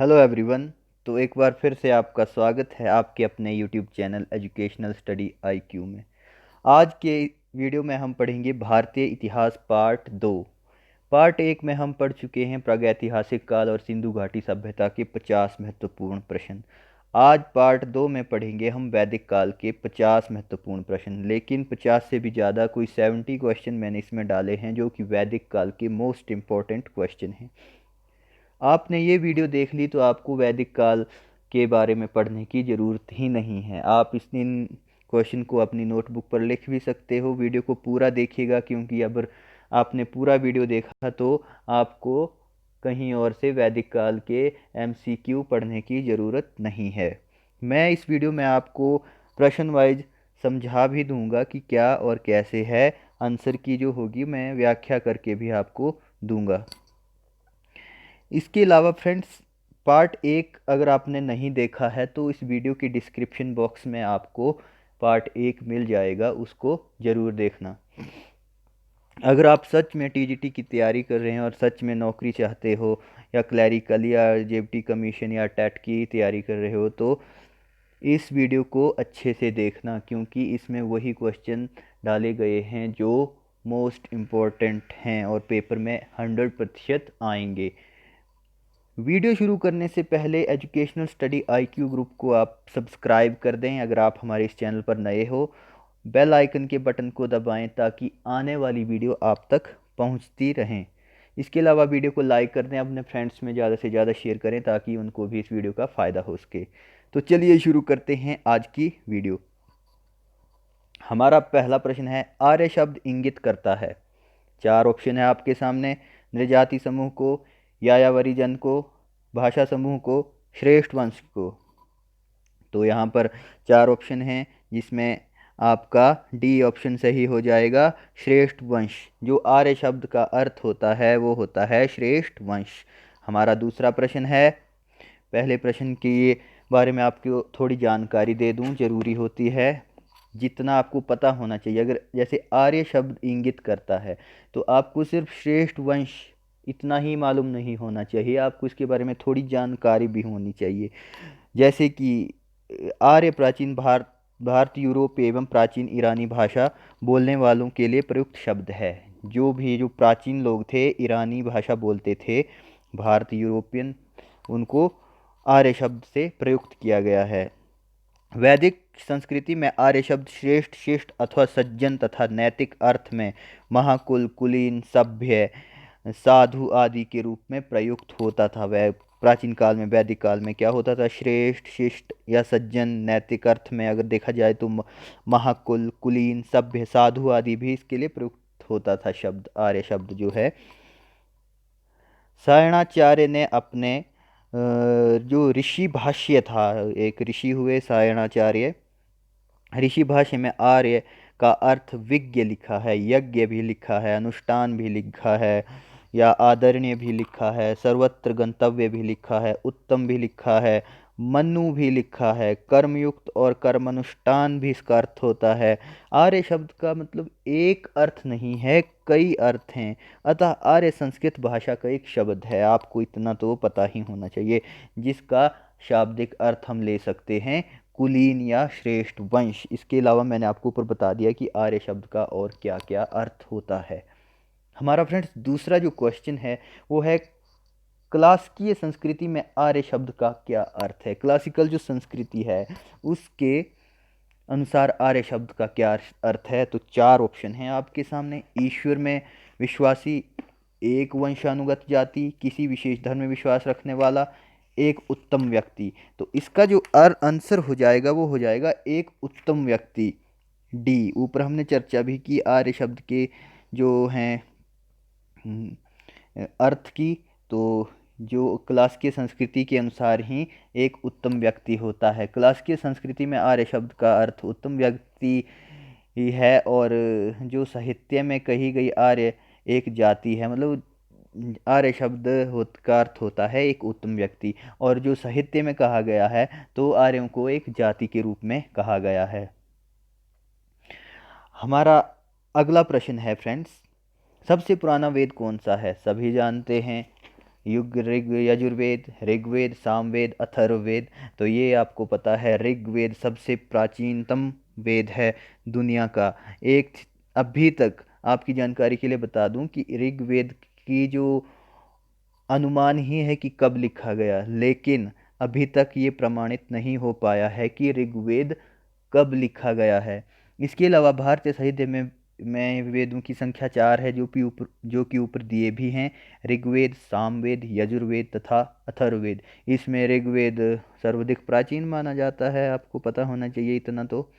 Hello everyone. तो एक बार फिर से आपका स्वागत है आपके अपने YouTube channel educational study IQ में। आज के वीडियो में हम पढ़ेंगे भारतीय इतिहास पार्ट 2। पार्ट 1 में हम पढ़ चुके हैं प्रागैतिहासिक काल और सिंधु घाटी सभ्यता के 50 महत्वपूर्ण प्रश्न। आज पार्ट 2 में पढ़ेंगे हम वैदिक काल के 50 महत्वपूर्ण प्रश्न, लेकिन 50 से भी ज़्यादा कोई 70 क्वेश्चन मैंने इसमें डाले हैं जो कि वैदिक काल के मोस्ट इम्पॉर्टेंट क्वेश्चन हैं। आपने ये वीडियो देख ली तो आपको वैदिक काल के बारे में पढ़ने की ज़रूरत ही नहीं है। आप इन क्वेश्चन को अपनी नोटबुक पर लिख भी सकते हो। वीडियो को पूरा देखिएगा, क्योंकि अगर आपने पूरा वीडियो देखा तो आपको कहीं और से वैदिक काल के एमसीक्यू पढ़ने की ज़रूरत नहीं है। मैं इस वीडियो में आपको प्रश्न वाइज समझा भी दूंगा कि क्या और कैसे है। आंसर की जो होगी मैं व्याख्या करके भी आपको दूंगा। इसके अलावा फ्रेंड्स, पार्ट 1 अगर आपने नहीं देखा है तो इस वीडियो की डिस्क्रिप्शन बॉक्स में आपको पार्ट 1 मिल जाएगा, उसको ज़रूर देखना। अगर आप सच में टीजीटी की तैयारी कर रहे हैं और सच में नौकरी चाहते हो, या क्लैरिकल या जेबटी कमीशन या टेट की तैयारी कर रहे हो, तो इस वीडियो को अच्छे से देखना, क्योंकि इसमें वही क्वेश्चन डाले गए हैं जो मोस्ट इम्पोर्टेंट हैं और पेपर में 100% आएंगे। वीडियो शुरू करने से पहले एजुकेशनल स्टडी आईक्यू ग्रुप को आप सब्सक्राइब कर दें अगर आप हमारे इस चैनल पर नए हो। बेल आइकन के बटन को दबाएं ताकि आने वाली वीडियो आप तक पहुंचती रहें। इसके अलावा वीडियो को लाइक कर दें, अपने फ्रेंड्स में ज़्यादा से ज़्यादा शेयर करें ताकि उनको भी इस वीडियो का फ़ायदा हो सके। तो चलिए शुरू करते हैं आज की वीडियो। हमारा पहला प्रश्न है, आर्य शब्द इंगित करता है। 4 ऑप्शन है आपके सामने। नृजाति समूह को, यायावरी जन को, भाषा समूह को, श्रेष्ठ वंश को। तो यहाँ पर 4 ऑप्शन हैं, जिसमें आपका डी ऑप्शन सही हो जाएगा, श्रेष्ठ वंश। जो आर्य शब्द का अर्थ होता है वो होता है श्रेष्ठ वंश। हमारा दूसरा प्रश्न है, पहले प्रश्न के बारे में आपको थोड़ी जानकारी दे दूं, जरूरी होती है, जितना आपको पता होना चाहिए। अगर जैसे आर्य शब्द इंगित करता है तो आपको सिर्फ श्रेष्ठ वंश इतना ही मालूम नहीं होना चाहिए, आपको इसके बारे में थोड़ी जानकारी भी होनी चाहिए। जैसे कि आर्य प्राचीन भारत, यूरोप एवं प्राचीन ईरानी भाषा बोलने वालों के लिए प्रयुक्त शब्द है। जो प्राचीन लोग थे, ईरानी भाषा बोलते थे, भारत यूरोपियन, उनको आर्य शब्द से प्रयुक्त किया गया है। वैदिक संस्कृति में आर्य शब्द श्रेष्ठ, शिष्ट अथवा सज्जन तथा नैतिक अर्थ में महाकुल, कुलीन, सभ्य, साधु आदि के रूप में प्रयुक्त होता था। वह प्राचीन काल में, वैदिक काल में क्या होता था, श्रेष्ठ, शिष्ट या सज्जन, नैतिक अर्थ में अगर देखा जाए तो महाकुल, कुलीन, सभ्य, साधु आदि भी इसके लिए प्रयुक्त होता था शब्द, आर्य शब्द जो है। सायणाचार्य ने अपने जो ऋषि भाष्य था, एक ऋषि हुए सायणाचार्य, ऋषि भाष्य में आर्य का अर्थ विज्ञ लिखा है, यज्ञ भी लिखा है, अनुष्ठान भी लिखा है, या आदरणीय भी लिखा है, सर्वत्र गंतव्य भी लिखा है, उत्तम भी लिखा है, मनु भी लिखा है, कर्मयुक्त और कर्मानुष्ठान भी इसका अर्थ होता है। आर्य शब्द का मतलब एक अर्थ नहीं है, कई अर्थ हैं। अतः आर्य संस्कृत भाषा का एक शब्द है, आपको इतना तो पता ही होना चाहिए, जिसका शाब्दिक अर्थ हम ले सकते हैं कुलीन या श्रेष्ठ वंश। इसके अलावा मैंने आपको ऊपर बता दिया कि आर्य शब्द का और क्या क्या अर्थ होता है। हमारा फ्रेंड्स दूसरा जो क्वेश्चन है वो है, क्लासिकीय संस्कृति में आर्य शब्द का क्या अर्थ है। क्लासिकल जो संस्कृति है उसके अनुसार आर्य शब्द का क्या अर्थ है। तो 4 ऑप्शन हैं आपके सामने। ईश्वर में विश्वासी, एक वंशानुगत जाति, किसी विशेष धर्म में विश्वास रखने वाला, एक उत्तम व्यक्ति। तो इसका जो आंसर हो जाएगा वो हो जाएगा एक उत्तम व्यक्ति, डी। ऊपर हमने चर्चा भी की आर्य शब्द के जो हैं अर्थ की। तो जो क्लासिकीय संस्कृति के अनुसार ही एक उत्तम व्यक्ति होता है। क्लासिकीय संस्कृति में आर्य शब्द का अर्थ उत्तम व्यक्ति ही है, और जो साहित्य में कही गई आर्य एक जाति है, मतलब आर्य शब्द का अर्थ होता है एक उत्तम व्यक्ति, और जो साहित्य में कहा गया है तो आर्यों को एक जाति के रूप में कहा गया है। हमारा अगला प्रश्न है फ्रेंड्स, सबसे पुराना वेद कौन सा है। सभी जानते हैं युग ऋग यजुर्वेद, ऋग्वेद, सामवेद, अथर्ववेद। तो ये आपको पता है, ऋग्वेद सबसे प्राचीनतम वेद है दुनिया का। एक अभी तक आपकी जानकारी के लिए बता दूं कि ऋग्वेद की जो अनुमान ही है कि कब लिखा गया, लेकिन अभी तक ये प्रमाणित नहीं हो पाया है कि ऋग्वेद कब लिखा गया है। इसके अलावा भारतीय साहित्य में वेदों की संख्या 4 है, जो कि ऊपर दिए भी हैं। ऋग्वेद, सामवेद, यजुर्वेद तथा अथर्ववेद। इसमें ऋग्वेद सर्वाधिक प्राचीन माना जाता है, आपको पता होना चाहिए इतना तो।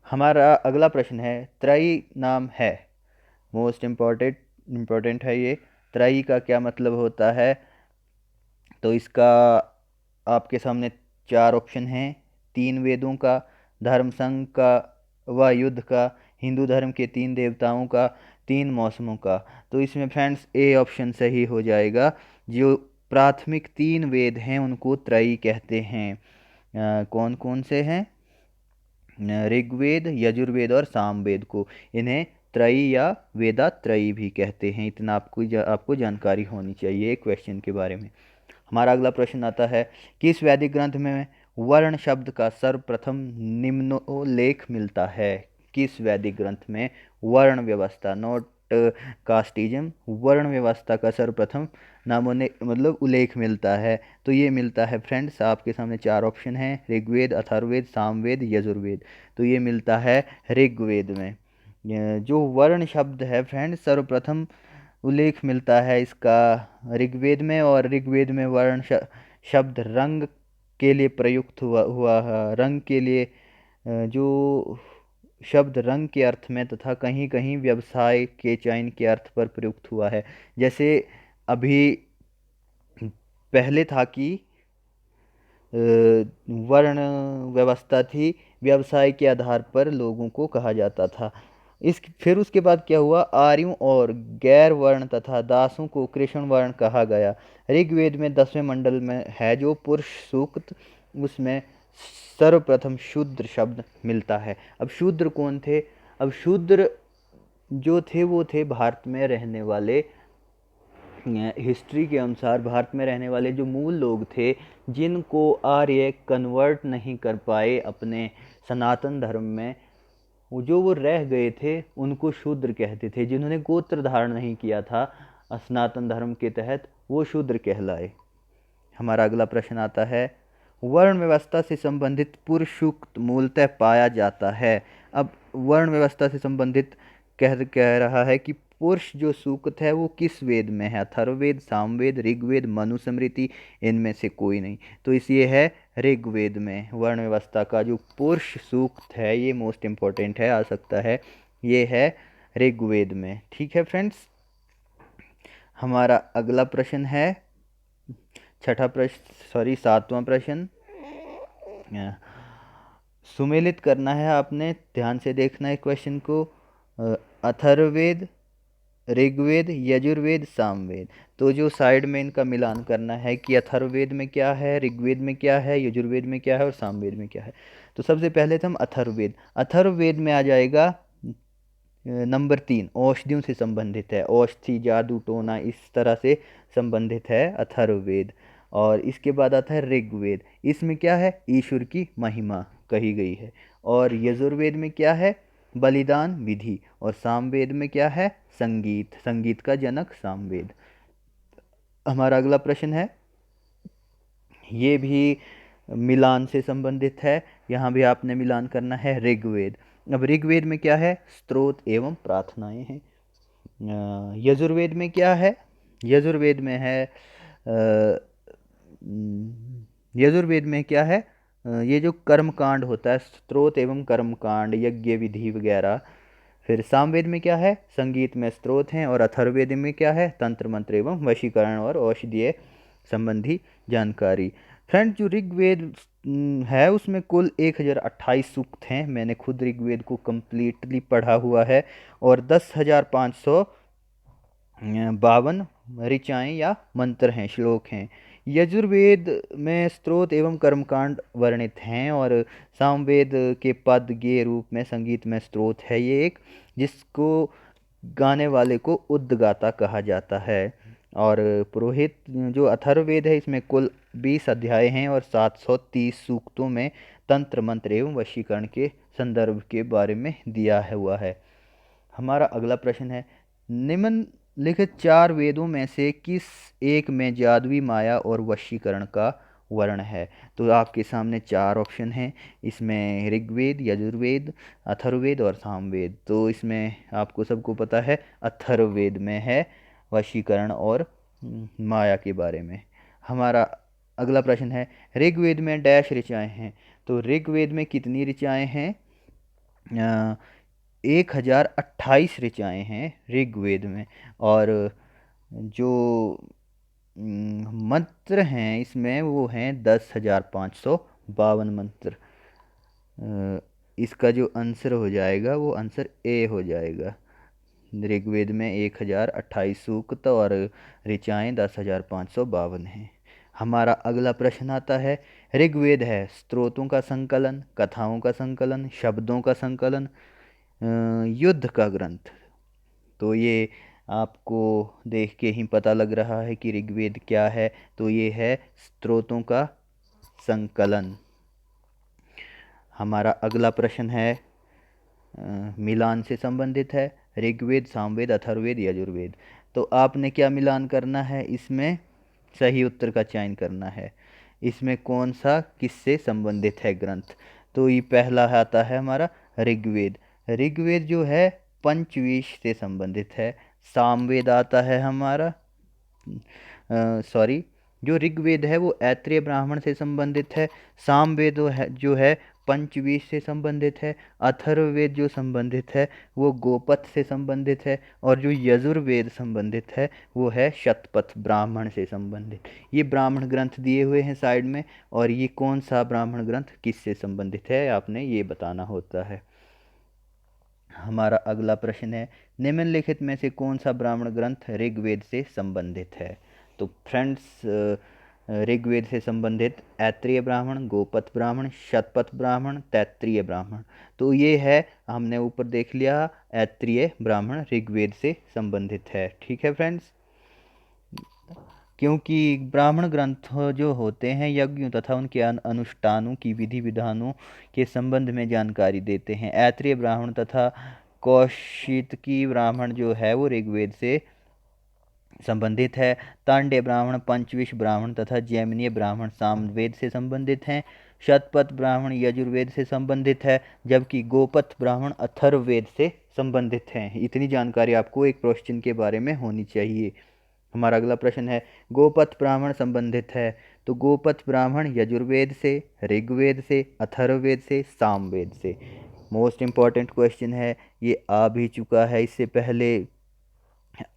हमारा अगला प्रश्न है, त्रयी नाम है, मोस्ट इम्पोर्टेंट है ये। त्रयी का क्या मतलब होता है? तो इसका आपके सामने 4 ऑप्शन हैं। 3 वेदों का, धर्म संघ का व युद्ध का, हिंदू धर्म के 3 देवताओं का, 3 मौसमों का। तो इसमें फ्रेंड्स ए ऑप्शन सही हो जाएगा। जो प्राथमिक 3 वेद हैं उनको त्रयी कहते हैं। कौन कौन से हैं? ऋग्वेद, यजुर्वेद और सामवेद को इन्हें त्रयी या वेदात्रयी भी कहते हैं। इतना आपको जानकारी होनी चाहिए क्वेश्चन के बारे में। हमारा अगला प्रश्न आता है, किस वैदिक ग्रंथ में वर्ण शब्द का सर्वप्रथम निम्नोल्लेख मिलता है? किस वैदिक ग्रंथ में वर्ण व्यवस्था, नॉट कास्टिज्म, वर्ण व्यवस्था का सर्वप्रथम नामों मतलब उल्लेख मिलता है? तो ये मिलता है फ्रेंड्स, आपके सामने 4 ऑप्शन हैं, ऋग्वेद, अथर्ववेद, सामवेद, यजुर्वेद। तो ये मिलता है ऋग्वेद में। जो वर्ण शब्द है फ्रेंड्स, सर्वप्रथम उल्लेख मिलता है इसका ऋग्वेद में। और ऋग्वेद में वर्ण शब्द रंग के लिए प्रयुक्त हुआ है। रंग के लिए जो शब्द रंग के अर्थ में तथा कहीं कहीं व्यवसाय के चयन के अर्थ पर प्रयुक्त हुआ है। जैसे अभी पहले था कि वर्ण व्यवस्था थी, व्यवसाय के आधार पर लोगों को कहा जाता था। फिर उसके बाद क्या हुआ, आर्यों और गैर वर्ण तथा दासों को कृष्ण वर्ण कहा गया। ऋग्वेद में 10वें मंडल में है जो पुरुष सूक्त, उसमें सर्वप्रथम शूद्र शब्द मिलता है। अब शूद्र कौन थे? अब शूद्र जो थे वो थे भारत में रहने वाले, हिस्ट्री के अनुसार भारत में रहने वाले जो मूल लोग थे, जिनको आर्य कन्वर्ट नहीं कर पाए अपने सनातन धर्म में, वो रह गए थे, उनको शूद्र कहते थे। जिन्होंने गोत्र धारण नहीं किया था सनातन धर्म के तहत, वो शूद्र कहलाए। हमारा अगला प्रश्न आता है, वर्ण व्यवस्था से संबंधित पुरुष सूक्त मूलतः पाया जाता है। अब वर्ण व्यवस्था से संबंधित कह रहा है कि पुरुष जो सूक्त है वो किस वेद में है? अथर्ववेद, सामवेद, ऋग्वेद, मनुस्मृति, इनमें से कोई नहीं। तो ये है ऋग्वेद में। वर्ण व्यवस्था का जो पुरुष सूक्त है, ये मोस्ट इम्पोर्टेंट है, आ सकता है, ये है ऋग्वेद में। ठीक है फ्रेंड्स। हमारा अगला प्रश्न है, सातवां प्रश्न। सुमेलित करना है आपने, ध्यान से देखना है क्वेश्चन को। अथर्ववेद, ऋग्वेद, यजुर्वेद, सामवेद। तो जो साइड में इनका मिलान करना है कि अथर्ववेद में क्या है, ऋग्वेद में क्या है, यजुर्वेद में क्या है और सामवेद में क्या है। तो सबसे पहले तो हम अथर्ववेद, अथर्ववेद में आ जाएगा नंबर 3, औषधियों से संबंधित है। औषधि, जादू टोना, इस तरह से संबंधित है अथर्ववेद। और इसके बाद आता है ऋग्वेद, इसमें क्या है, ईश्वर की महिमा कही गई है। और यजुर्वेद में क्या है, बलिदान विधि। और सामवेद में क्या है, संगीत, संगीत का जनक सामवेद। हमारा अगला प्रश्न है, ये भी मिलान से संबंधित है, यहाँ भी आपने मिलान करना है, ऋग्वेद। अब ऋग्वेद में क्या है, स्तोत्र एवं प्रार्थनाएं हैं। यजुर्वेद में क्या है, यजुर्वेद में है यजुर्वेद में क्या है, ये जो कर्म कांड होता है, स्तोत्र एवं कर्म कांड, यज्ञ विधि वगैरह। फिर सामवेद में क्या है, संगीत में स्तोत्र हैं। और अथर्ववेद में क्या है, तंत्र मंत्र एवं वशीकरण और औषधीय संबंधी जानकारी। फ्रेंड, जो ऋग्वेद है उसमें कुल 1028 सूक्त हैं। मैंने खुद ऋग्वेद को कम्प्लीटली पढ़ा हुआ है। और 10,552 ऋचाएँ या मंत्र हैं, श्लोक हैं। यजुर्वेद में स्तोत्र एवं कर्मकांड वर्णित हैं। और सामवेद के पद के रूप में संगीत में स्तोत्र है ये एक, जिसको गाने वाले को उद्गाता कहा जाता है। और पुरोहित जो अथर्ववेद है इसमें कुल 20 अध्याय हैं और 730 सूक्तों में तंत्र मंत्र एवं वशीकरण के संदर्भ के बारे में दिया हुआ है। हमारा अगला प्रश्न है, निम्नलिखित 4 वेदों में से किस एक में जादुई माया और वशीकरण का वर्ण है? तो आपके सामने 4 ऑप्शन हैं, इसमें ऋग्वेद, यजुर्वेद, अथर्ववेद और सामवेद। तो इसमें आपको सबको पता है अथर्ववेद में है वशीकरण और माया के बारे में। हमारा अगला प्रश्न है, ऋग्वेद में डैश ऋचाएँ हैं? तो ऋग्वेद में कितनी ऋचाएँ हैं? 1028 ऋचाएँ हैं ऋग्वेद में। और जो मंत्र हैं इसमें वो हैं 10,552 मंत्र। इसका जो आंसर हो जाएगा वो आंसर ए हो जाएगा। ऋग्वेद में 1028 सूक्त और ऋचाएँ 10,552 हैं। हमारा अगला प्रश्न आता है, ऋग्वेद है स्तोत्रों का संकलन, कथाओं का संकलन, शब्दों का संकलन, युद्ध का ग्रंथ? तो ये आपको देख के ही पता लग रहा है कि ऋग्वेद क्या है। तो ये है स्तोत्रों का संकलन। हमारा अगला प्रश्न है मिलान से संबंधित है, ऋग्वेद, सामवेद, अथर्ववेद, यजुर्वेद। तो आपने क्या मिलान करना है, इसमें सही उत्तर का चयन करना है। इसमें कौन सा किससे संबंधित है ग्रंथ? तो ये पहला आता है हमारा ऋग्वेद। ऋग्वेद जो है पंचवीश से संबंधित है। सामवेद आता है हमारा सॉरी, जो ऋग्वेद है वो ऐत्रेय ब्राह्मण से संबंधित है। सामवेद जो है पंचवीस से संबंधित है। अथर्ववेद जो संबंधित है वो गोपथ से संबंधित है। और जो यजुर्वेद संबंधित है वो है शतपथ ब्राह्मण से संबंधित। ये ब्राह्मण ग्रंथ दिए हुए हैं साइड में, और ये कौन सा ब्राह्मण ग्रंथ किससे संबंधित है आपने ये बताना होता है। हमारा अगला प्रश्न है, निम्नलिखित में से कौन सा ब्राह्मण ग्रंथ ऋग्वेद से संबंधित है? तो फ्रेंड्स, ऋग्वेद से संबंधित ऐत्रेय ब्राह्मण, गोपथ ब्राह्मण, शतपथ ब्राह्मण, तैत्तिरीय ब्राह्मण। तो ये है, हमने ऊपर देख लिया ऐत्रेय ब्राह्मण ऋग्वेद से संबंधित है। ठीक है फ्रेंड्स, क्योंकि ब्राह्मण ग्रंथ जो होते हैं यज्ञों तथा उनके अनुष्ठानों की विधि विधानों के संबंध में जानकारी देते हैं। ऐत्रेय ब्राह्मण तथा कौशितकी ब्राह्मण जो है वो ऋग्वेद से संबंधित है। तांडे ब्राह्मण, पंचविश ब्राह्मण तथा जैमिनीय ब्राह्मण सामवेद से संबंधित हैं। शतपथ ब्राह्मण यजुर्वेद से संबंधित है, जबकि गोपथ ब्राह्मण अथर्ववेद से संबंधित हैं। इतनी जानकारी आपको एक क्वेश्चन के बारे में होनी चाहिए। हमारा अगला प्रश्न है, गोपथ ब्राह्मण संबंधित है? तो गोपथ ब्राह्मण यजुर्वेद से, ऋग्वेद से, अथर्ववेद से, सामवेद से। मोस्ट इम्पॉर्टेंट क्वेश्चन है, ये आ भी चुका है इससे पहले।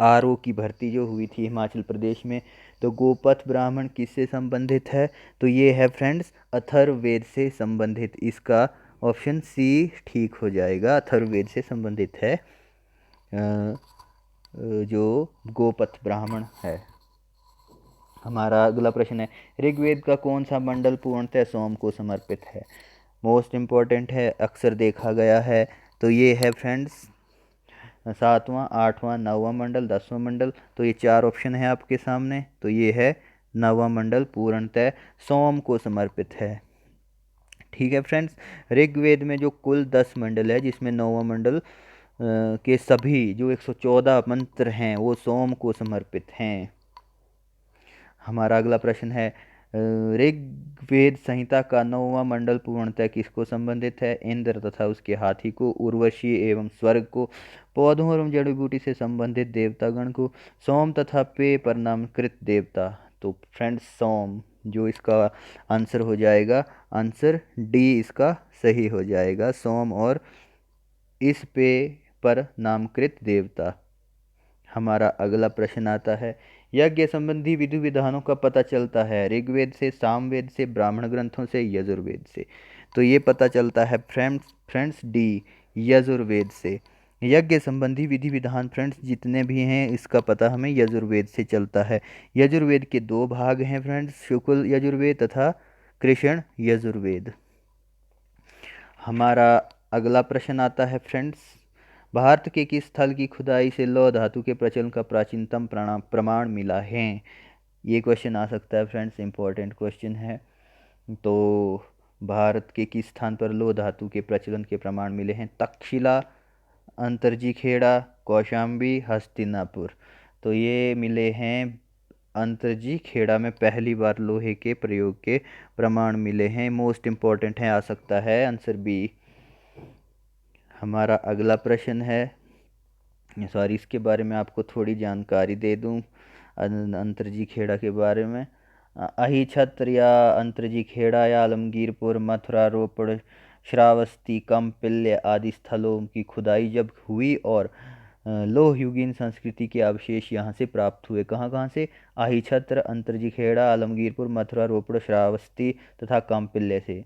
आरओ की भर्ती जो हुई थी हिमाचल प्रदेश में, तो गोपथ ब्राह्मण किससे संबंधित है? तो ये है फ्रेंड्स अथर्ववेद से संबंधित। इसका ऑप्शन सी ठीक हो जाएगा, अथर्ववेद से संबंधित है जो गोपथ ब्राह्मण है। हमारा अगला प्रश्न है, ऋग्वेद का कौन सा मंडल पूर्णतः सोम को समर्पित है? मोस्ट इम्पॉर्टेंट है, अक्सर देखा गया है। तो ये है फ्रेंड्स 7वां, 8वां, 9वां मंडल, 10वां मंडल। तो ये 4 ऑप्शन है आपके सामने। तो ये है 9वां मंडल पूर्णतः सोम को समर्पित है। ठीक है फ्रेंड्स, ऋग्वेद में जो कुल 10 मंडल है जिसमें 9वां मंडल के सभी जो 114 मंत्र हैं वो सोम को समर्पित हैं। हमारा अगला प्रश्न है, ऋग्वेद संहिता का 9वां मंडल पूर्णतः किसको संबंधित है? इंद्र तथा उसके हाथी को, उर्वशी एवं स्वर्ग को, पौधों एवं जड़ी बूटी से संबंधित देवतागण को, सोम तथा पे पर नामकृत देवता। तो फ्रेंड्स सोम जो इसका आंसर हो जाएगा, आंसर डी इसका सही हो जाएगा, सोम और इस पे पर नामकृत देवता। हमारा अगला प्रश्न आता है, यज्ञ संबंधी विधि विधानों का पता चलता है ऋग्वेद से, सामवेद से, ब्राह्मण ग्रंथों से, यजुर्वेद से? तो ये पता चलता है फ्रेंड्स डी यजुर्वेद से। यज्ञ संबंधी विधि विधान फ्रेंड्स जितने भी हैं इसका पता हमें यजुर्वेद से चलता है। यजुर्वेद के 2 भाग हैं फ्रेंड्स, शुक्ल यजुर्वेद तथा कृष्ण यजुर्वेद। हमारा अगला प्रश्न आता है फ्रेंड्स, भारत के किस स्थल की खुदाई से लौह धातु के प्रचलन का प्राचीनतम प्रमाण मिला है? ये क्वेश्चन आ सकता है फ्रेंड्स, इंपॉर्टेंट क्वेश्चन है। तो भारत के किस स्थान पर लौह धातु के प्रचलन के प्रमाण मिले हैं? तक्षशिला, अंतर्जी खेड़ा, कौशाम्बी, हस्तिनापुर। तो ये मिले हैं अंतर्जी खेड़ा में पहली बार लोहे के प्रयोग के प्रमाण मिले हैं। मोस्ट इम्पॉर्टेंट है, आ सकता है आंसर बी। हमारा अगला प्रश्न है, सॉरी इसके बारे में आपको थोड़ी जानकारी दे दूं अंतर्जी खेड़ा के बारे में। अहिछत्र या अंतर्जी खेड़ा या आलमगीरपुर, मथुरा, रोपड़, श्रावस्ती, कम्पिल्य आदि स्थलों की खुदाई जब हुई और लोह युगीन संस्कृति के अवशेष यहाँ से प्राप्त हुए। कहाँ कहाँ से? अहिछत्र, अंतर्जी खेड़ा, आलमगीरपुर, मथुरा, रोपड़, श्रावस्ती तथा कम्पिल्य से।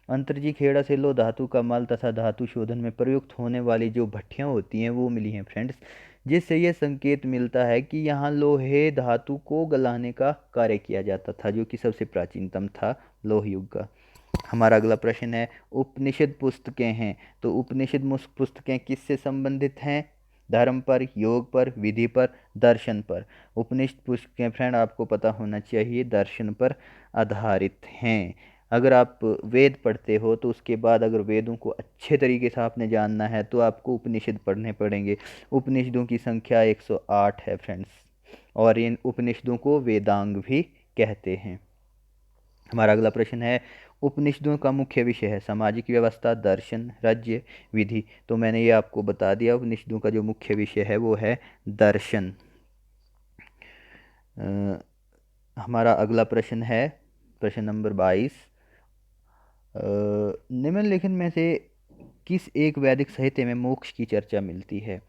अंतर्जी खेड़ा से लौह धातु का मल तथा धातु शोधन में प्रयुक्त होने वाली जो भट्ठियाँ होती हैं वो मिली हैं फ्रेंड्स, जिससे यह संकेत मिलता है कि यहाँ लोहे धातु को गलाने का कार्य किया जाता था, जो कि सबसे प्राचीनतम था लोह युग का। हमारा अगला प्रश्न है, उपनिषद पुस्तकें हैं, तो उपनिषद पुस्तकें किससे संबंधित हैं? धर्म पर, योग पर, विधि पर, दर्शन पर। उपनिषद पुस्तकें फ्रेंड आपको पता होना चाहिए दर्शन पर आधारित हैं। अगर आप वेद पढ़ते हो तो उसके बाद अगर वेदों को अच्छे तरीके से आपने जानना है तो आपको उपनिषद पढ़ने पड़ेंगे। उपनिषदों की संख्या 108 है फ्रेंड्स, और इन उपनिषदों को वेदांग भी कहते हैं। हमारा अगला प्रश्न है, उपनिषदों का मुख्य विषय है सामाजिक व्यवस्था, दर्शन, राज्य, विधि। तो मैंने ये आपको बता दिया, उपनिषदों का जो मुख्य विषय है वो है दर्शन। हमारा अगला प्रश्न है प्रश्न नंबर 22, निम्नलिखित में से किस एक वैदिक साहित्य में मोक्ष की चर्चा मिलती है?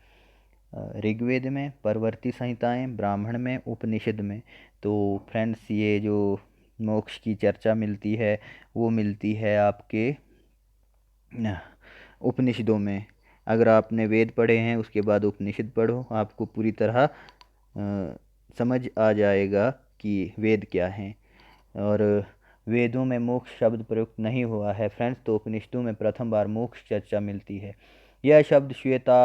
ऋग्वेद में, परवर्ती संहिताएं, ब्राह्मण में, उपनिषद में। तो फ्रेंड्स ये जो मोक्ष की चर्चा मिलती है वो मिलती है आपके उपनिषदों में। अगर आपने वेद पढ़े हैं उसके बाद उपनिषद पढ़ो, आपको पूरी तरह समझ आ जाएगा कि वेद क्या हैं। और वेदों में मोक्ष शब्द प्रयुक्त नहीं हुआ है फ्रेंड्स, तो उपनिषदों में प्रथम बार मोक्ष चर्चा मिलती है। यह शब्द श्वेता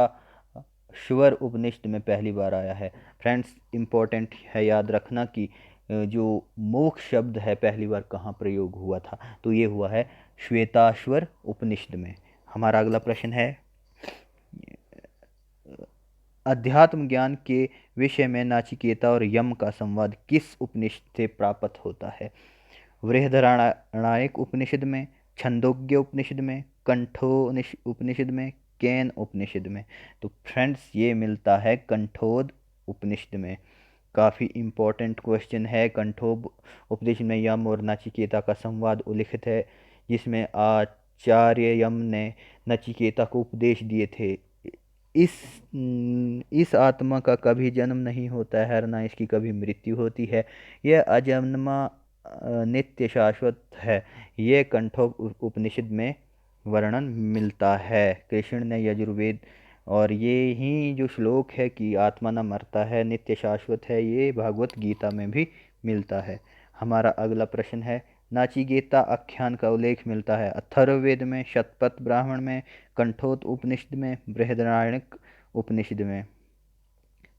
श्वर उपनिषद में पहली बार आया है। फ्रेंड्स इम्पोर्टेंट है याद रखना कि जो मोक्ष शब्द है पहली बार कहाँ प्रयोग हुआ था, तो ये हुआ है श्वेताश्वर उपनिषद में। हमारा अगला प्रश्न है, अध्यात्म ज्ञान के विषय में नाचिकेता और यम का संवाद किस उपनिषद से प्राप्त होता है? बृहदारण्यक उपनिषद में, छंदोग्य उपनिषद में, कंठोद उपनिषद में, केन उपनिषद में। तो फ्रेंड्स ये मिलता है कंठोद उपनिषद में। काफ़ी इम्पोर्टेंट क्वेश्चन है। कंठोद उपनिषद में यम और नचिकेता का संवाद उल्लिखित है, जिसमें आचार्य यम ने नचिकेता को उपदेश दिए थे, इस आत्मा का कभी जन्म नहीं होता है, ना इसकी कभी मृत्यु होती है, यह अजन्मा नित्य शाश्वत है। ये कंठोग उपनिषद में वर्णन मिलता है। कृष्ण ने यजुर्वेद, और ये ही जो श्लोक है कि आत्मा न मरता है, नित्य शाश्वत है, ये भागवत गीता में भी मिलता है। हमारा अगला प्रश्न है, नाचिकेता आख्यान का उल्लेख मिलता है अथर्ववेद में, शतपथ ब्राह्मण में, कंठोत उपनिषद में, बृहदारण्यक उपनिषद में।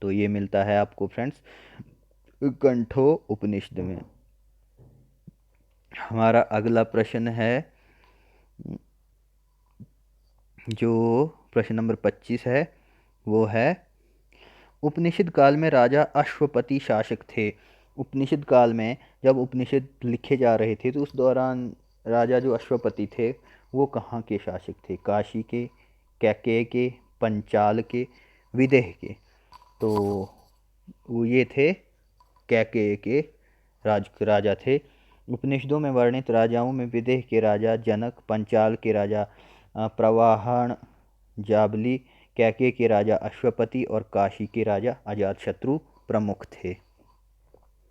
तो ये मिलता है आपको फ्रेंड्स कंठो उपनिषद में। हमारा अगला प्रश्न है, जो प्रश्न नंबर 25 है, वो है उपनिषद काल में राजा अश्वपति शासक थे। उपनिषद काल में जब उपनिषद लिखे जा रहे थे तो उस दौरान राजा जो अश्वपति थे वो कहाँ के शासक थे? काशी के, कैकेय के, पंचाल के, विदेह के। तो वो ये थे कैकेय के राजा थे। उपनिषदों में वर्णित राजाओं में विदेह के राजा जनक, पंचाल के राजा प्रवाहन जाबली, कैकेय के राजा अश्वपति और काशी के राजा अजातशत्रु प्रमुख थे।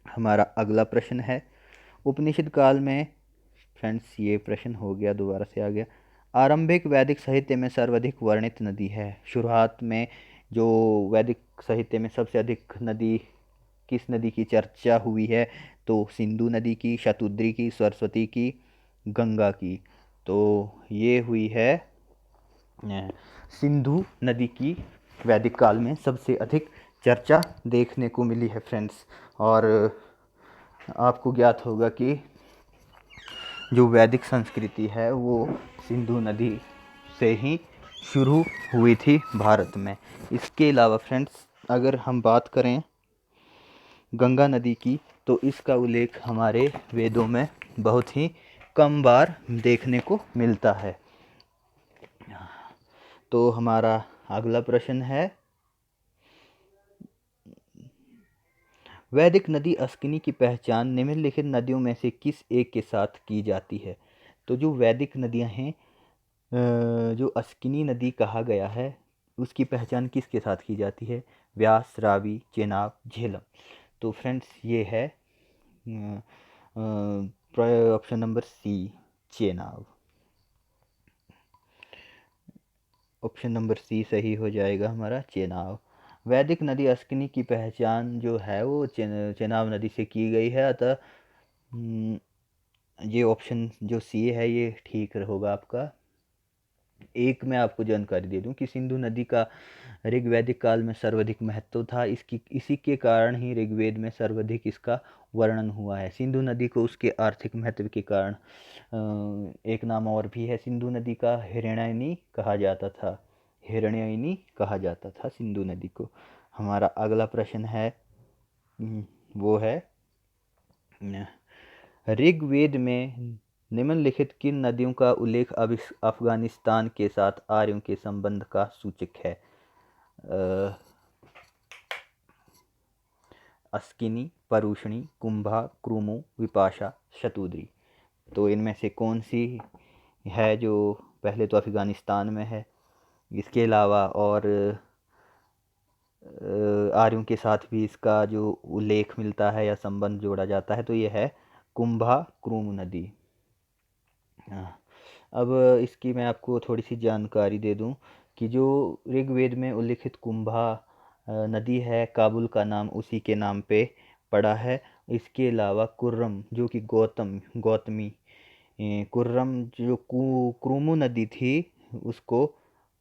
हमारा अगला प्रश्न है, उपनिषद काल में, फ्रेंड्स ये प्रश्न हो गया, दोबारा से आ गया, आरंभिक वैदिक साहित्य में सर्वाधिक वर्णित नदी है। शुरुआत में जो वैदिक साहित्य में सबसे अधिक नदी, किस नदी की चर्चा हुई है? तो सिंधु नदी की, शतुद्री की, सरस्वती की, गंगा की। तो ये हुई है सिंधु नदी की वैदिक काल में सबसे अधिक चर्चा देखने को मिली है फ्रेंड्स। और आपको ज्ञात होगा कि जो वैदिक संस्कृति है वो सिंधु नदी से ही शुरू हुई थी भारत में। इसके अलावा फ्रेंड्स अगर हम बात करें गंगा नदी की, तो इसका उल्लेख हमारे वेदों में बहुत ही कम बार देखने को मिलता है। तो हमारा अगला प्रश्न है, वैदिक नदी अस्किनी की पहचान निम्नलिखित नदियों में से किस एक के साथ की जाती है? तो जो वैदिक नदियां हैं, जो अस्किनी नदी कहा गया है, उसकी पहचान किसके साथ की जाती है? व्यास, रावी, चेनाब, झेलम। तो फ्रेंड्स ये है option number C, Chenab. Option number C सही हो जाएगा हमारा, चेनाब। वैदिक नदी अस्किनी की पहचान जो है वो चेनाब नदी से की गई है, अतः ये ऑप्शन जो सी है ये ठीक होगा आपका। एक मैं आपको जानकारी दे दूं कि सिंधु नदी का ऋग्वैदिक काल में सर्वाधिक महत्व था। इसी के कारण ही ऋग्वेद में सर्वाधिक इसका वर्णन हुआ है। सिंधु नदी को उसके आर्थिक महत्व के कारण एक नाम और भी है, सिंधु नदी का हिरण्यनी कहा जाता था। हिरण्यनी कहा जाता था सिंधु नदी को। हमारा अगला प्रश्न है, वो है, ऋग्वेद में निम्नलिखित किन नदियों का उल्लेख अफगानिस्तान के साथ आर्यों के संबंध का सूचक है? अस्किनी, परुष्णी, कुंभा, क्रूमो, विपाशा, शतुद्री। तो इनमें से कौन सी है जो पहले तो अफगानिस्तान में है, इसके अलावा और आर्यों के साथ भी इसका जो उल्लेख मिलता है या संबंध जोड़ा जाता है, तो ये है कुंभा क्रूम नदी। अब इसकी मैं आपको थोड़ी सी जानकारी दे दूं कि जो ऋग्वेद में उल्लिखित कुंभा नदी है, काबुल का नाम उसी के नाम पे पड़ा है। इसके अलावा कुर्रम जो कि गौतमी कुर्रम जो क्रूमु नदी थी उसको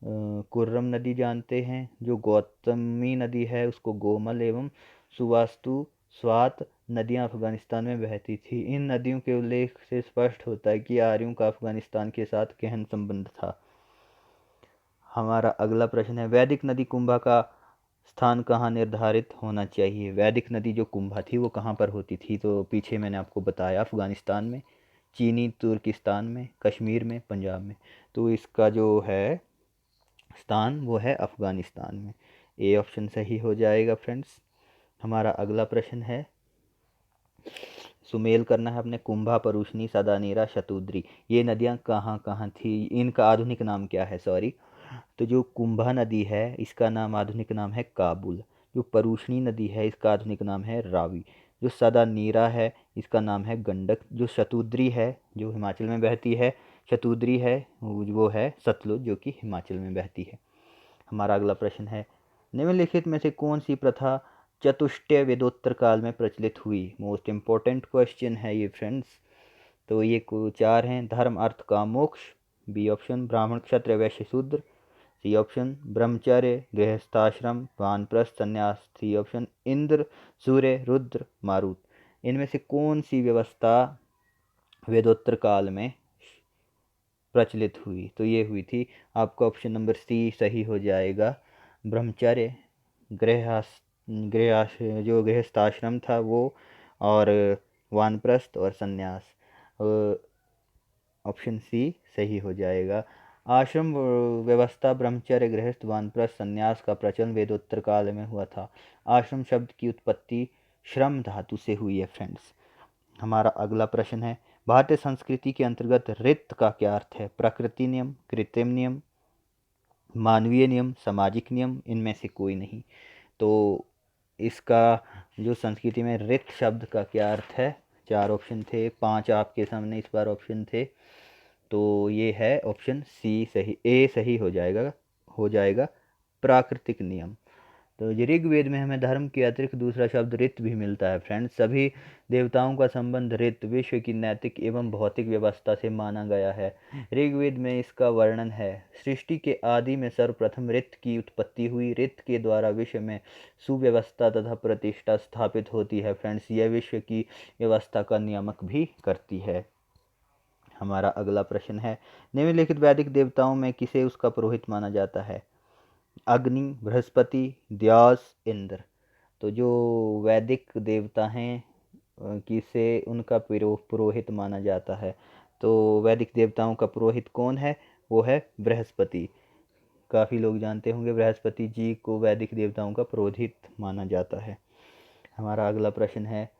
कुर्रम नदी जानते हैं। जो गौतमी नदी है उसको गोमल एवं सुवास्तु स्वात नदियां अफगानिस्तान में बहती थी। इन नदियों के उल्लेख से स्पष्ट होता है कि आर्यों का अफगानिस्तान के साथ गहन संबंध था। हमारा अगला प्रश्न है, वैदिक नदी कुंभा का स्थान कहाँ निर्धारित होना चाहिए? वैदिक नदी जो कुंभा थी वो कहाँ पर होती थी? तो पीछे मैंने आपको बताया, अफगानिस्तान में, चीनी तुर्किस्तान में, कश्मीर में, पंजाब में। तो इसका जो है स्थान वो है अफगानिस्तान में। ए ऑप्शन सही हो जाएगा फ्रेंड्स। हमारा अगला प्रश्न है, सुमेल करना है अपने, कुंभा, परुष्णी, सदानीरा, शतुद्री, ये नदियाँ कहाँ कहाँ थी? इनका आधुनिक नाम क्या है? सॉरी। तो जो कुंभा नदी है इसका नाम आधुनिक नाम है काबुल। जो परुष्णी नदी है इसका आधुनिक नाम है रावी। जो सदानीरा है इसका नाम है गंडक। जो शतुद्री है जो हिमाचल में बहती है, शतुद्री है वो है सतलुज जो कि हिमाचल में बहती है। हमारा अगला प्रश्न है, निम्नलिखित में से कौन सी प्रथा चतुष्टय वेदोत्तर काल में प्रचलित हुई? मोस्ट इम्पोर्टेंट क्वेश्चन है ये फ्रेंड्स। तो ये चार हैं, धर्म अर्थ काम मोक्ष। बी ऑप्शन ब्राह्मण क्षत्रिय वैश्य शूद्र। सी ऑप्शन ब्रह्मचर्य गृहस्थाश्रम वानप्रस्थ संन्यास। सी ऑप्शन इंद्र सूर्य रुद्र मारुत। इनमें से कौन सी व्यवस्था वेदोत्तर काल में प्रचलित हुई? तो ये हुई थी आपका ऑप्शन नंबर सी सही हो जाएगा, ब्रह्मचर्य जो गृहस्थाश्रम था वो, और वानप्रस्थ और संन्यास। ऑप्शन सी सही हो जाएगा। आश्रम व्यवस्था, ब्रह्मचर्य, गृहस्थ, वानप्रस्थ, संन्यास का प्रचलन वेदोत्तर काल में हुआ था। आश्रम शब्द की उत्पत्ति श्रम धातु से हुई है फ्रेंड्स। हमारा अगला प्रश्न है, भारतीय संस्कृति के अंतर्गत ऋत का क्या अर्थ है? प्रकृति नियम, कृत्रिम नियम, मानवीय नियम, सामाजिक नियम, इनमें से कोई नहीं। तो इसका जो संस्कृति में ऋत शब्द का क्या अर्थ है? चार ऑप्शन थे, पांच आपके सामने इस बार ऑप्शन थे। तो ये है ऑप्शन सी सही, ए सही हो जाएगा प्राकृतिक नियम। तो ऋग्वेद में हमें धर्म के अतिरिक्त दूसरा शब्द ऋत भी मिलता है फ्रेंड्स। सभी देवताओं का संबंध ऋत विश्व की नैतिक एवं भौतिक व्यवस्था से माना गया है। ऋग्वेद में इसका वर्णन है, सृष्टि के आदि में सर्वप्रथम ऋत की उत्पत्ति हुई। ऋत के द्वारा विश्व में सुव्यवस्था तथा प्रतिष्ठा स्थापित होती है फ्रेंड्स। यह विश्व की व्यवस्था का नियामक भी करती है। हमारा अगला प्रश्न है, निम्नलिखित वैदिक देवताओं में किसे उसका पुरोहित माना जाता है? अग्नि, बृहस्पति, द्यास, इंद्र। तो जो वैदिक देवता हैं किसे उनका पुरोहित माना जाता है? तो वैदिक देवताओं का पुरोहित कौन है? वो है बृहस्पति। काफ़ी लोग जानते होंगे बृहस्पति जी को वैदिक देवताओं का पुरोहित माना जाता है। हमारा अगला प्रश्न है,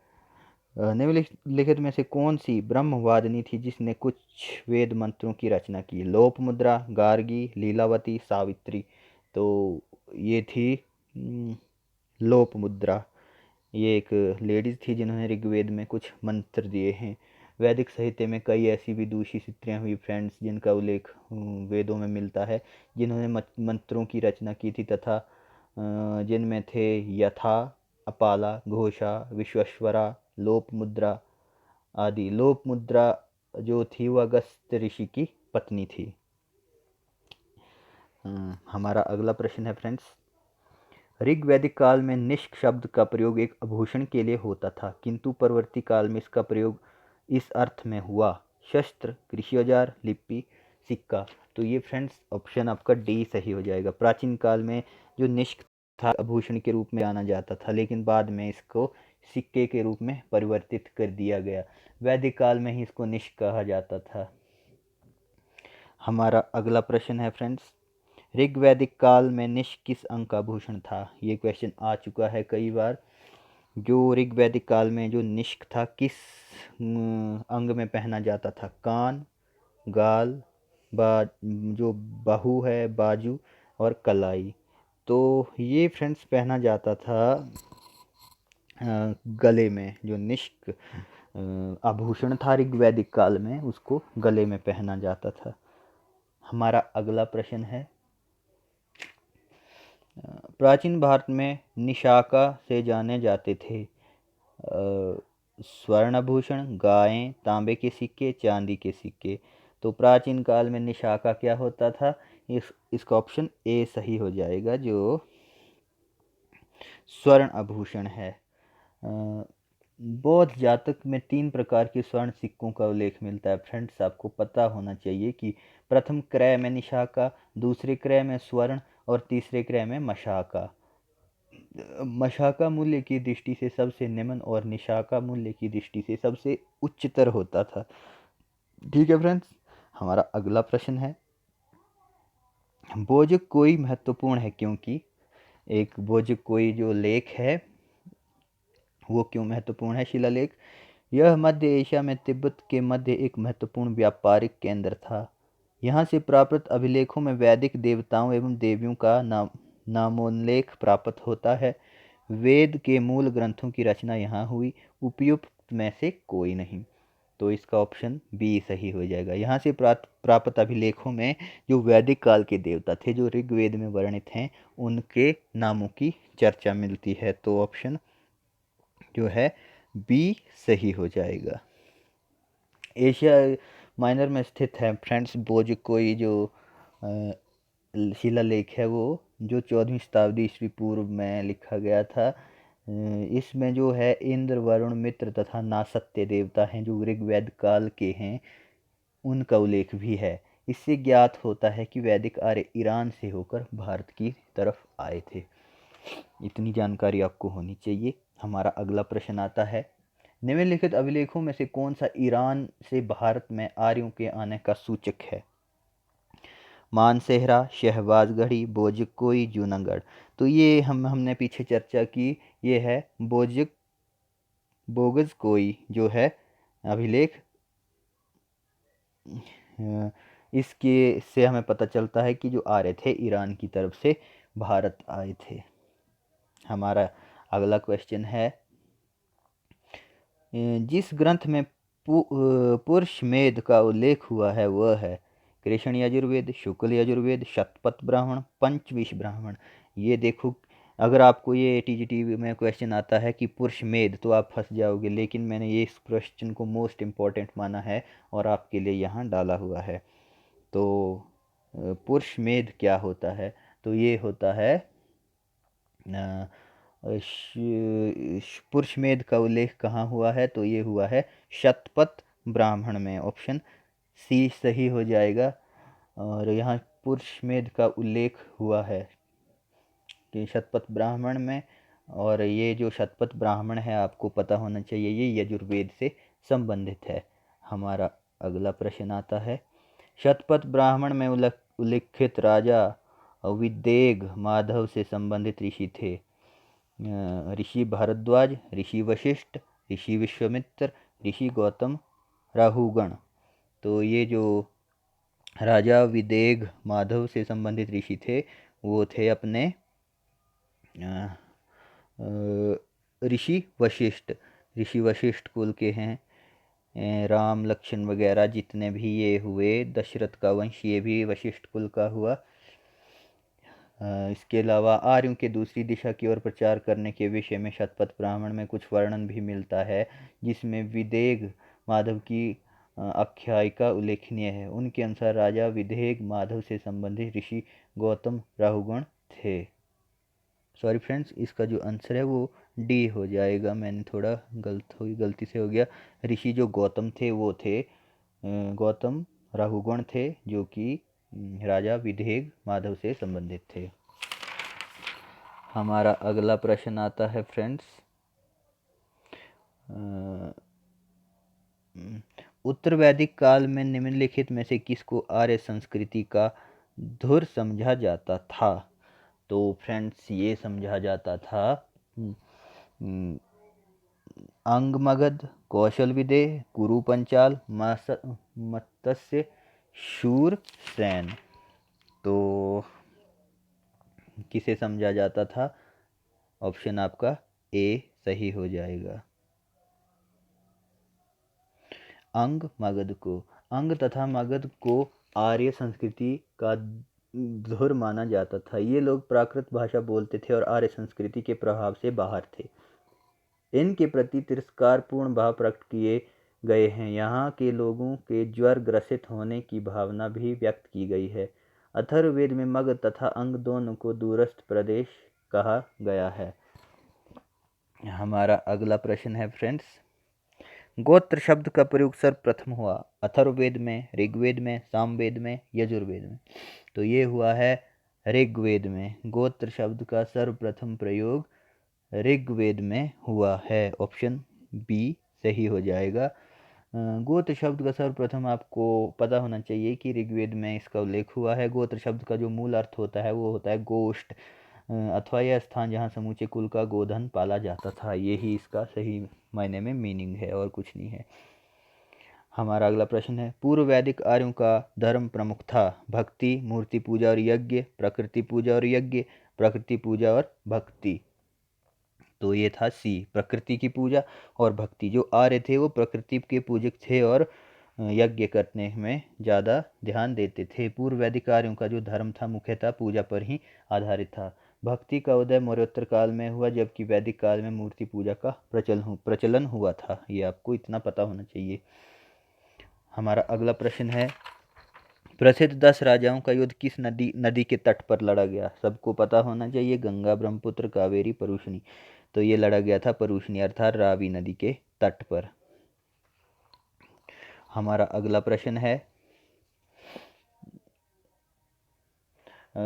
निम्नलिखित में से कौन सी ब्रह्मवादिनी थी जिसने कुछ वेद मंत्रों की रचना की? लोपमुद्रा, गार्गी, लीलावती, सावित्री। तो ये थी लोपमुद्रा। ये एक लेडीज थी जिन्होंने ऋग्वेद में कुछ मंत्र दिए हैं। वैदिक साहित्य में कई ऐसी विदुषी स्त्रियां हुई फ्रेंड्स जिनका उल्लेख वेदों में मिलता है, जिन्होंने मंत्रों की रचना की थी तथा जिनमें थे यथा, अपाला, घोषा, विश्वेश्वरा, लोपमुद्रा आदि। लोपमुद्रा जो थी वह अगस्त्य ऋषि की पत्नी थी। हमारा अगला प्रश्न है फ्रेंड्स, ऋग्वैदिक काल में निष्क शब्द का प्रयोग एक आभूषण के लिए होता था, किंतु परवर्ती काल में इसका प्रयोग इस अर्थ में हुआ, शस्त्र, कृषि औजार, लिपि, सिक्का। तो ये फ्रेंड्स ऑप्शन आपका डी सही हो जाएगा। प्राचीन काल में जो निष्क था आभूषण के रूप में जाना जाता था, लेकिन बाद में इसको सिक्के के रूप में परिवर्तित कर दिया गया। वैदिक काल में ही इसको निष्क कहा जाता था। हमारा अगला प्रश्न है फ्रेंड्स, ऋग्वैदिक काल में निष्क किस अंग का आभूषण था? ये क्वेश्चन आ चुका है कई बार। जो ऋग्वैदिक काल में जो निष्क था किस अंग में पहना जाता था? कान, गाल, जो बाहु है, बाजू और कलाई। तो ये फ्रेंड्स पहना जाता था गले में। जो निष्क आभूषण था ऋग्वैदिक काल में उसको गले में पहना जाता था। हमारा अगला प्रश्न है, प्राचीन भारत में निशाका से जाने जाते थे स्वर्ण आभूषण, गायें, तांबे के सिक्के, चांदी के सिक्के। तो प्राचीन काल में निशाका क्या होता था? इसका ऑप्शन ए सही हो जाएगा, जो स्वर्ण आभूषण है। बौद्ध जातक में 3 प्रकार के स्वर्ण सिक्कों का उल्लेख मिलता है फ्रेंड्स। आपको पता होना चाहिए कि प्रथम क्रय में निशाका, दूसरे क्रय में स्वर्ण और तीसरे क्रय में मशाका। मशाका मूल्य की दृष्टि से सबसे निम्न और निशाका मूल्य की दृष्टि से सबसे उच्चतर होता था। ठीक है फ्रेंड्स। हमारा अगला प्रश्न है, बोजक कोई महत्वपूर्ण है क्योंकि? एक बोजक कोई जो लेख है वो क्यों महत्वपूर्ण है? शिलालेख, यह मध्य एशिया में तिब्बत के मध्य एक महत्वपूर्ण व्यापारिक केंद्र था। यहाँ से प्राप्त अभिलेखों में वैदिक देवताओं एवं देवियों का नामोल्लेख प्राप्त होता है। वेद के मूल ग्रंथों की रचना यहाँ हुई, उपयुक्त में से कोई नहीं। तो इसका ऑप्शन बी सही हो जाएगा। यहाँ से प्राप्त अभिलेखों में जो वैदिक काल के देवता थे जो ऋग्वेद में वर्णित हैं उनके नामों की चर्चा मिलती है। तो ऑप्शन जो है बी सही हो जाएगा। एशिया माइनर में स्थित है फ्रेंड्स बोजकोई जो शिलालेख है वो जो 14वीं शताब्दी ईस्वी पूर्व में लिखा गया था। इसमें जो है इंद्र, वरुण, मित्र तथा नासत्य देवता हैं जो ऋग्वेद काल के हैं, उनका उल्लेख भी है। इससे ज्ञात होता है कि वैदिक आर्य ईरान से होकर भारत की तरफ आए थे। इतनी जानकारी आपको होनी चाहिए। हमारा अगला प्रश्न आता है, निम्नलिखित अभिलेखों में से कौन सा ईरान से भारत में आर्यों के आने का सूचक है? मानसेहरा, शहबाजगढ़ी, बोजकोई, जूनागढ़। तो ये हमने पीछे चर्चा की, ये है बोगजकोई जो है अभिलेख। इसके से हमें पता चलता है कि जो आर्य थे ईरान की तरफ से भारत आए थे। हमारा अगला क्वेश्चन है, जिस ग्रंथ में पुरुषमेध का उल्लेख हुआ है वह है कृष्ण यजुर्वेद, शुक्ल यजुर्वेद, शतपथ ब्राह्मण, पंचविंश ब्राह्मण। ये देखो अगर आपको ये टीजीटी में क्वेश्चन आता है कि पुरुषमेध तो आप फंस जाओगे, लेकिन मैंने ये इस क्वेश्चन को मोस्ट इम्पॉर्टेंट माना है और आपके लिए यहाँ डाला हुआ है। तो पुरुषमेध क्या होता है? तो ये होता है पुरुषमेध का उल्लेख कहाँ हुआ है? तो ये हुआ है शतपथ ब्राह्मण में। ऑप्शन सी सही हो जाएगा। और यहाँ पुरुषमेध का उल्लेख हुआ है कि शतपथ ब्राह्मण में। और ये जो शतपथ ब्राह्मण है आपको पता होना चाहिए, ये यजुर्वेद से संबंधित है। हमारा अगला प्रश्न आता है, शतपथ ब्राह्मण में उल्लिखित राजा विदेग माधव से संबंधित ऋषि थे? ऋषि भारद्वाज, ऋषि वशिष्ठ, ऋषि विश्वामित्र, ऋषि गौतम, राहुगण। तो ये जो राजा विदेग माधव से संबंधित ऋषि थे वो थे अपने ऋषि वशिष्ठ। ऋषि वशिष्ठ कुल के हैं। राम लक्ष्मण वगैरह जितने भी ये हुए, दशरथ का वंश ये भी वशिष्ठ कुल का हुआ। इसके अलावा आर्यों के दूसरी दिशा की ओर प्रचार करने के विषय में शतपथ ब्राह्मण में कुछ वर्णन भी मिलता है, जिसमें विदेग माधव की आख्यायिका उल्लेखनीय है। उनके अनुसार राजा विदेग माधव से संबंधित ऋषि गौतम राहुगण थे। सॉरी फ्रेंड्स, इसका जो आंसर है वो डी हो जाएगा। मैंने थोड़ा गलती से हो गया। ऋषि जो गौतम थे वो थे गौतम राहुगण थे, जो कि राजा विदेग माधव से संबंधित थे। हमारा अगला प्रश्न आता है फ्रेंड्स, उत्तर वैदिक काल में निम्नलिखित में से किसको आर्य संस्कृति का धुर समझा जाता था? तो फ्रेंड्स ये समझा जाता था अंगमगध, कौशल विदेह, कुरु पंचाल, मत्स्य, शूर सेन। तो किसे समझा जाता था? ऑप्शन आपका ए सही हो जाएगा। अंग मगध को, अंग तथा मगध को आर्य संस्कृति का धुर माना जाता था। ये लोग प्राकृत भाषा बोलते थे और आर्य संस्कृति के प्रभाव से बाहर थे। इनके प्रति तिरस्कारपूर्ण भाव प्रकट किए गए हैं। यहाँ के लोगों के ज्वर ग्रसित होने की भावना भी व्यक्त की गई है। अथर्ववेद में मगध तथा अंग दोनों को दूरस्थ प्रदेश कहा गया है। हमारा अगला प्रश्न है फ्रेंड्स, गोत्र शब्द का प्रयोग सर्वप्रथम हुआ अथर्ववेद में, ऋग्वेद में, सामवेद में, यजुर्वेद में? तो ये हुआ है ऋग्वेद में। गोत्र शब्द का सर्वप्रथम प्रयोग ऋग्वेद में हुआ है। ऑप्शन बी सही हो जाएगा। गोत्र शब्द का सर्वप्रथम आपको पता होना चाहिए कि ऋग्वेद में इसका उल्लेख हुआ है। गोत्र शब्द का जो मूल अर्थ होता है वो होता है गोष्ठ, अथवा यह स्थान जहाँ समूचे कुल का गोधन पाला जाता था। यही इसका सही मायने में मीनिंग है और कुछ नहीं है। हमारा अगला प्रश्न है, पूर्व वैदिक आर्यों का धर्म प्रमुख था भक्ति, मूर्ति पूजा और यज्ञ, प्रकृति पूजा और यज्ञ, प्रकृति पूजा और भक्ति? तो ये था सी, प्रकृति की पूजा और भक्ति। जो आर्य थे वो प्रकृति के पूजक थे और यज्ञ करने में ज़्यादा ध्यान देते थे। पूर्व वैदिक आर्यों का जो धर्म था मुख्यतः पूजा पर ही आधारित था। भक्ति का उदय मौर्योत्तर काल में हुआ, जबकि वैदिक काल में मूर्ति पूजा का प्रचलन हुआ था। ये आपको इतना पता होना चाहिए। हमारा अगला प्रश्न है, प्रसिद्ध 10 राजाओं का युद्ध किस नदी के तट पर लड़ा गया? सबको पता होना चाहिए, गंगा, ब्रह्मपुत्र, कावेरी, परुष्णी। तो ये लड़ा गया था परुष्णी अर्थात रावी नदी के तट पर। हमारा अगला प्रश्न है,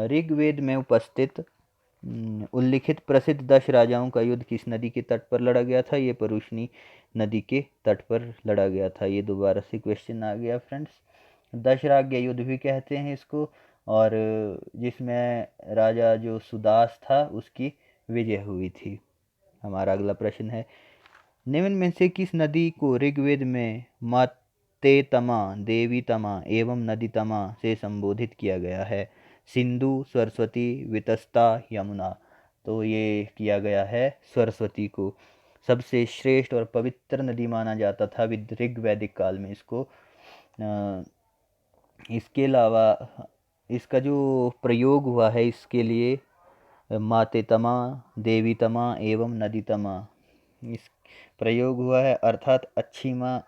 ऋग्वेद में उपस्थित उल्लिखित प्रसिद्ध 10 राजाओं का युद्ध किस नदी के तट पर लड़ा गया था? ये परुष्णी नदी के तट पर लड़ा गया था। ये दोबारा से क्वेश्चन आ गया फ्रेंड्स। दशराज्य युद्ध भी कहते हैं इसको, और जिसमें राजा जो सुदास था उसकी विजय हुई थी। हमारा अगला प्रश्न है, निम्न में से किस नदी को ऋग्वेद में मातेतमा, देवीतमा एवं नदीतमा से संबोधित किया गया है? सिंधु, सरस्वती, वितस्ता, यमुना? तो ये किया गया है सरस्वती को। सबसे श्रेष्ठ और पवित्र नदी माना जाता था ऋग्वैदिक काल में इसको। इसके अलावा इसका जो प्रयोग हुआ है इसके लिए मातेतमा, देवीतमा एवं नदीतमा। इस प्रयोग हुआ है, अर्थात अच्छी माँ,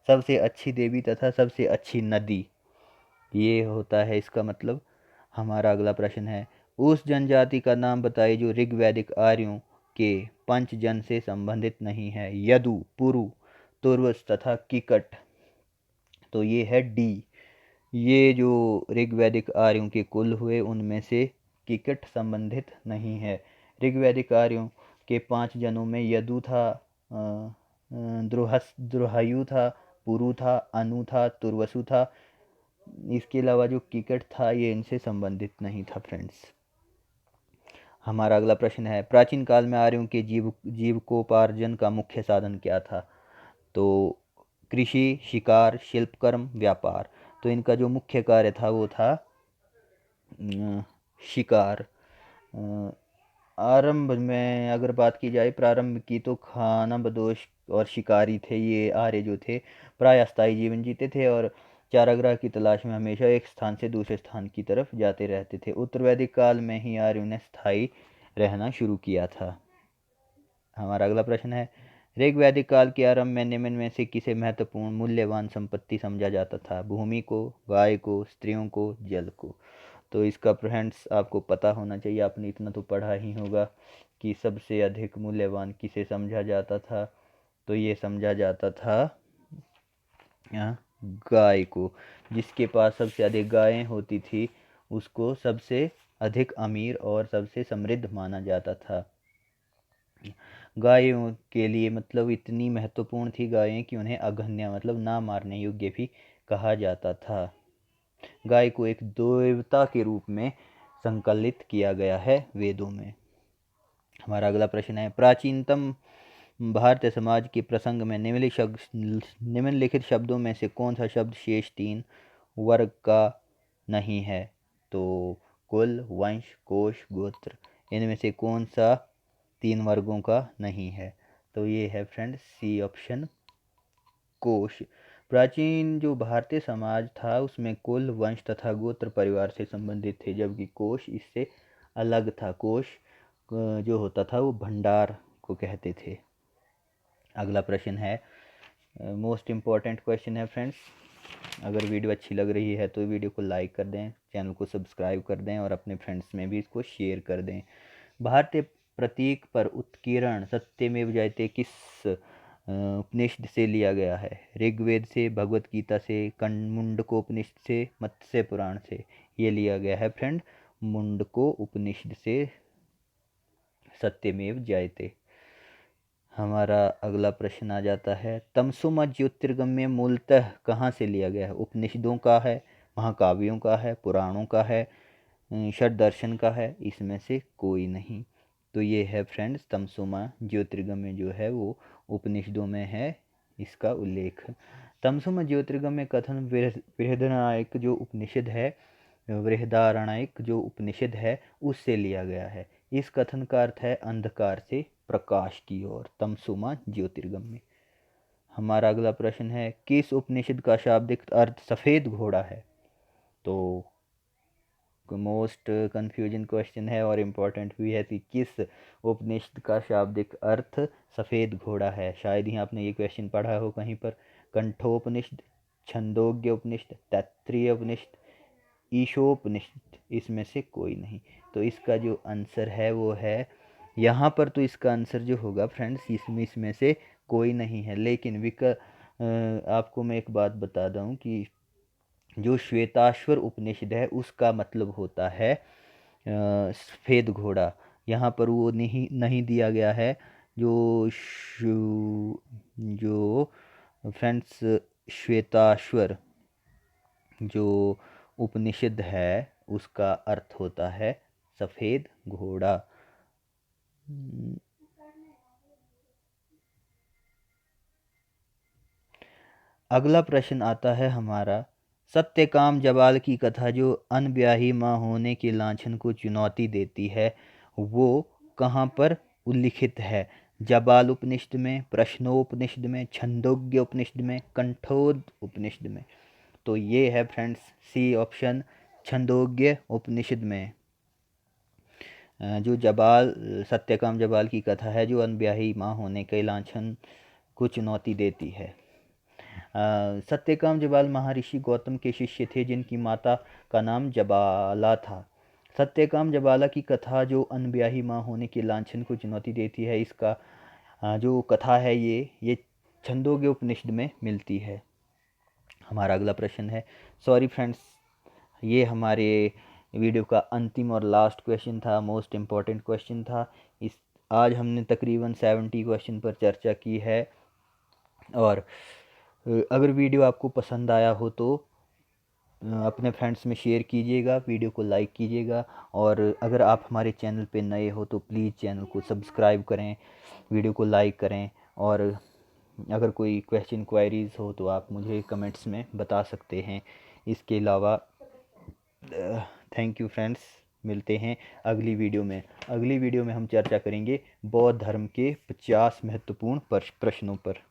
सबसे अच्छी देवी तथा सबसे अच्छी नदी, ये होता है इसका मतलब। हमारा अगला प्रश्न है, उस जनजाति का नाम बताइए जो ऋग्वैदिक आर्यों के पंचजन से संबंधित नहीं है। यदु, पुरु, तुर्वस तथा किकट। तो ये है डी। ये जो ऋग्वैदिक आर्यों के कुल हुए उनमें से किकट संबंधित नहीं है। ऋग्वैदिक आर्यों के 5 जनों में यदु था, द्रुहयु था, पुरु था, अनु था, तुर्वसु था। इसके अलावा जो किकट था ये इनसे संबंधित नहीं था फ्रेंड्स। हमारा अगला प्रश्न है, प्राचीन काल में आर्यों के जीविकोपार्जन का मुख्य साधन क्या था। तो कृषि, शिकार, शिल्पकर्म, व्यापार। तो इनका जो मुख्य कार्य था वो था शिकार। आरंभ में अगर बात की जाए प्रारंभ की, तो खानाबदोश और शिकारी थे ये आर्य जो थे। प्राय अस्थायी जीवन जीते थे और चारागाह की तलाश में हमेशा एक स्थान से दूसरे स्थान की तरफ जाते रहते थे। उत्तर वैदिक काल में ही आर्यों ने स्थायी रहना शुरू किया था। हमारा अगला प्रश्न है, ऋग्वैदिक काल के आरंभ में निम्न में से किसे महत्वपूर्ण मूल्यवान संपत्ति समझा जाता था। भूमि को, गाय को, स्त्रियों को, जल को। तो इसका फ्रेंड्स आपको पता होना चाहिए, आपने इतना तो पढ़ा ही होगा कि सबसे अधिक मूल्यवान किसे समझा जाता था। तो ये समझा जाता था गाय को। जिसके पास सबसे अधिक गायें होती थी उसको सबसे अधिक अमीर और सबसे समृद्ध माना जाता था। गायों के लिए मतलब इतनी महत्वपूर्ण थी गायें कि उन्हें अगन्य मतलब ना मारने योग्य भी कहा जाता था। गाय को एक देवता के रूप में संकलित किया गया है वेदों में। हमारा अगला प्रश्न है, प्राचीनतम भारतीय समाज के प्रसंग में निम्नलिखित शब्दों में से कौन सा शब्द शेष 3 वर्ग का नहीं है। तो कुल, वंश, कोश, गोत्र। इनमें से कौन सा 3 वर्गों का नहीं है। तो ये है फ्रेंड्स सी ऑप्शन, कोश। प्राचीन जो भारतीय समाज था उसमें कुल, वंश तथा गोत्र परिवार से संबंधित थे, जबकि कोश इससे अलग था। कोश जो होता था वो भंडार को कहते थे। अगला प्रश्न है, मोस्ट इम्पॉर्टेंट क्वेश्चन है फ्रेंड्स। अगर वीडियो अच्छी लग रही है तो वीडियो को लाइक कर दें, चैनल को सब्सक्राइब कर दें और अपने फ्रेंड्स में भी इसको शेयर कर दें। भारतीय प्रतीक पर उत्कीर्ण सत्यमेव जयते किस उपनिषद से लिया गया है। ऋग्वेद से, भगवत गीता से, मुंडको उपनिषद से, मत्स्य पुराण से। ये लिया गया है फ्रेंड मुंडको उपनिषद से सत्यमेव जयते। हमारा अगला प्रश्न आ जाता है, तमसुमा ज्योतिर्गम्य मूलतः कहाँ से लिया गया है। उपनिषदों का है, महाकाव्यों का है, पुराणों का है, षट दर्शन का है। इसमें से कोई नहीं। तो ये है फ्रेंड्स तमसुमा ज्योतिर्गम्य जो है वो उपनिषदों में है इसका उल्लेख। तमसुमा ज्योतिर्गम्य कथन बृहदारण्यक जो उपनिषद है, बृहदारण्यक जो उपनिषद है उससे लिया गया है। इस कथन का अर्थ है अंधकार से प्रकाश की ओर, तमसुमा ज्योतिर्गम्य। हमारा अगला प्रश्न है, किस उपनिषद का शाब्दिक अर्थ सफेद घोड़ा है। तो मोस्ट कंफ्यूजन क्वेश्चन है और इम्पोर्टेंट भी है कि किस उपनिषद का शाब्दिक अर्थ सफ़ेद घोड़ा है। शायद ही आपने ये क्वेश्चन पढ़ा हो कहीं पर। कंठोपनिषद, छंदोग्य उपनिषद, तैत्तिरीय उपनिषद, ईशोपनिषद। इसमें से कोई नहीं। तो इसका जो आंसर है वो है यहाँ पर, तो इसका आंसर जो होगा फ्रेंड्स इसमें से कोई नहीं है। लेकिन आपको मैं एक बात बता दूँ कि जो श्वेताश्वर उपनिषद है उसका मतलब होता है सफ़ेद घोड़ा। यहाँ पर वो नहीं दिया गया है। जो फ्रेंड्स श्वेताश्वर जो उपनिषद है उसका अर्थ होता है सफ़ेद घोड़ा। अगला प्रश्न आता है हमारा, सत्यकाम जबाल की कथा जो अनब्याही माँ होने के लांछन को चुनौती देती है वो कहाँ पर उल्लिखित है। जबाल उपनिषद में, प्रश्नोपनिषद में, छंदोग्य उपनिषद में, कंठोद उपनिषद में। तो ये है फ्रेंड्स सी ऑप्शन, छंदोग्य उपनिषद में। जो जबाल सत्यकाम जबाल की कथा है जो अनब्याही माँ होने के लांछन को चुनौती देती है। सत्यकाम जबाल महर्षि गौतम के शिष्य थे जिनकी माता का नाम जबाला था। सत्यकाम जबाला की कथा जो अनब्याही माँ होने के लांछन को चुनौती देती है, इसका जो कथा है ये छंदोग्य उपनिषद में मिलती है। हमारा अगला प्रश्न है, सॉरी फ्रेंड्स, ये हमारे वीडियो का अंतिम और लास्ट क्वेश्चन था, मोस्ट इम्पॉर्टेंट क्वेश्चन था। इस आज हमने तकरीबन 70 क्वेश्चन पर चर्चा की है। और अगर वीडियो आपको पसंद आया हो तो अपने फ्रेंड्स में शेयर कीजिएगा, वीडियो को लाइक कीजिएगा। और अगर आप हमारे चैनल पे नए हो तो प्लीज़ चैनल को सब्सक्राइब करें, वीडियो को लाइक करें। और अगर कोई क्वेश्चन क्वायरीज़ हो तो आप मुझे कमेंट्स में बता सकते हैं। इसके अलावा थैंक यू फ्रेंड्स, मिलते हैं अगली वीडियो में। अगली वीडियो में हम चर्चा करेंगे बौद्ध धर्म के 50 महत्वपूर्ण प्रश्नों पर।